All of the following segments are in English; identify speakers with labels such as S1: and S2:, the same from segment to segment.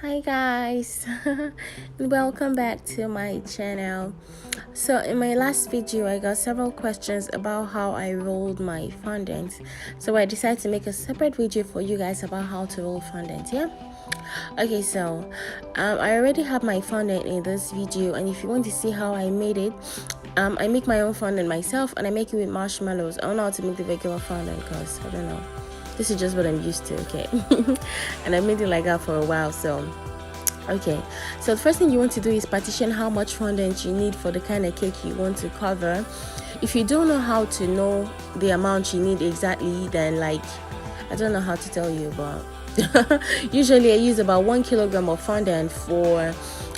S1: Hi guys, and welcome back to my channel. So in my last video I got several questions about how I rolled my fondant, so I decided to make a separate video for you guys about how to roll fondant. Okay, so I already have my fondant in this video, and if you want to see how I made it, I make my own fondant myself, and I make it with marshmallows. I don't know how to make the regular fondant because I don't know, this is just what I'm used to, okay? And I made it like that for a while. So okay, so the first thing you want to do is partition how much fondant you need for the kind of cake you want to cover. If you don't know how to know the amount you need exactly, then like I don't know how to tell you, but usually I use about 1 kilogram of fondant for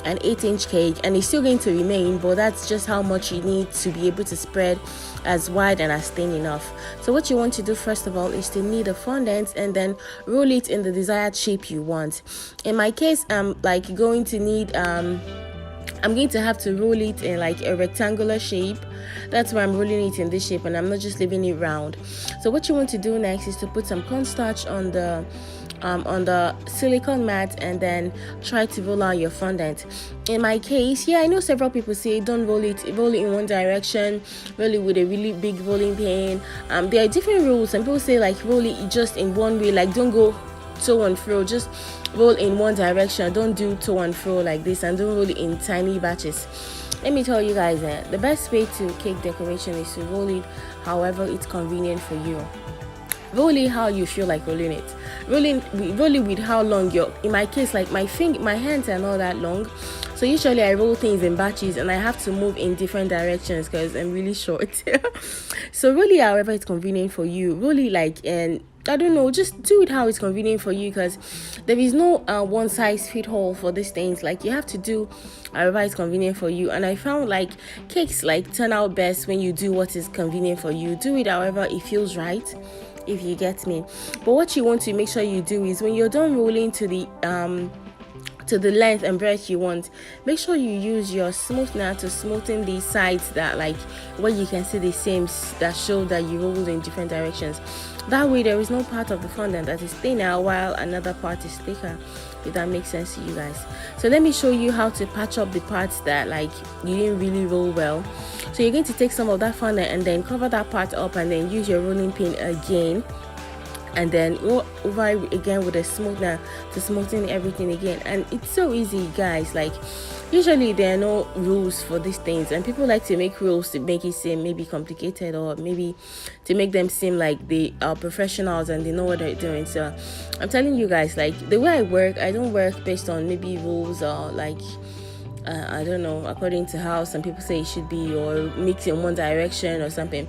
S1: an 8-inch cake, and it's still going to remain, but that's just how much you need to be able to spread as wide and as thin enough. So what you want to do first of all is to knead the fondant and then roll it in the desired shape you want. In my case, I'm going to have to roll it in like a rectangular shape. That's why I'm rolling it in this shape, and I'm not just leaving it round. So what you want to do next is to put some cornstarch on the silicone mat and then try to roll out your fondant. In my case, I know several people say don't roll it in one direction, roll it with a really big rolling pin. There are different rules. Some people say like roll it just in one way, like don't go to and fro, just roll in one direction, don't do to and fro like this, and don't roll it in tiny batches. Let me tell you guys that the best way to cake decoration is to roll it however it's convenient for you. Roll it how you feel like rolling it. Roll it with how long you're. In my case, like my hands are not that long, so usually I roll things in batches and I have to move in different directions because I'm really short. So roll it however it's convenient for you. Roll it like, and I don't know, just do it how it's convenient for you, because there is no one size fit all for these things. Like you have to do however it's convenient for you, and I found like cakes like turn out best when you do what is convenient for you. Do it however it feels right, if you get me. But what you want to make sure you do is when you're done rolling to the length and breadth you want, make sure you use your smoother to smoothen the sides that like where you can see the seams that show that you rolled in different directions. That way there is no part of the fondant that is thinner while another part is thicker, if that makes sense to you guys. So let me show you how to patch up the parts that like you didn't really roll well. So you're going to take some of that fondant and then cover that part up, and then use your rolling pin again, and then go over again with a smoother to smoothen everything again. And it's so easy, guys. Like usually there are no rules for these things, and people like to make rules to make it seem maybe complicated, or maybe to make them seem like they are professionals and they know what they're doing. So I'm telling you guys, like the way I work, I don't work based on maybe rules or like I don't know, according to how some people say it should be, or mix in one direction or something.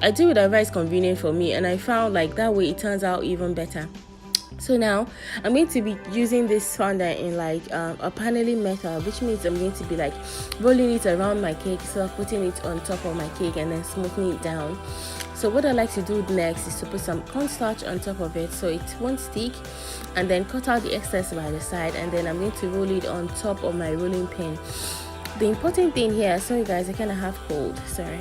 S1: I do whatever is convenient for me, and I found like that way it turns out even better. So now I'm going to be using this fondant in like a paneling method, which means I'm going to be like rolling it around my cake, so putting it on top of my cake and then smoothing it down. So what I like to do next is to put some cornstarch on top of it so it won't stick, and then cut out the excess by the side, and then I'm going to roll it on top of my rolling pin. The important thing here, sorry guys, I kind of have cold, sorry.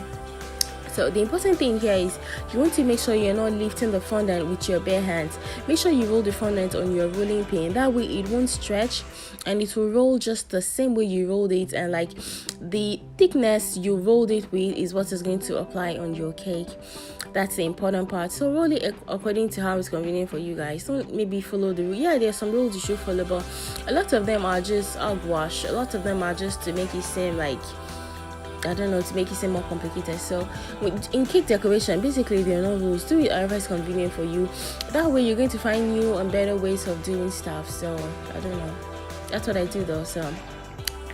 S1: So the important thing here is you want to make sure you're not lifting the fondant with your bare hands. Make sure you roll the fondant on your rolling pin. That way it won't stretch, and it will roll just the same way you rolled it, and like the thickness you rolled it with is what is going to apply on your cake. That's the important part. So roll it according to how it's convenient for you guys. Don't maybe follow the rule. There's some rules you should follow, but a lot of them are just hogwash. A lot of them are just to make it seem like, I don't know, to make it seem more complicated. So in cake decoration, basically there are no rules. Do it however it's convenient for you. That way you're going to find new and better ways of doing stuff. So I don't know, that's what I do though. So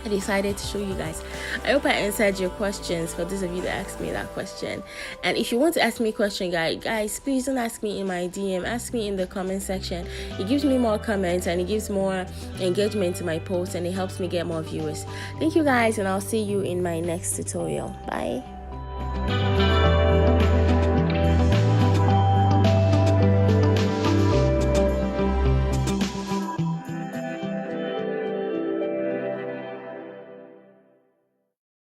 S1: I decided to show you guys. I hope I answered your questions, for those of you that asked me that question. And if you want to ask me a question, guys, please don't ask me in my DM, ask me in the comment section. It gives me more comments, and it gives more engagement to my posts, and it helps me get more viewers. Thank you guys, and I'll see you in my next tutorial. Bye.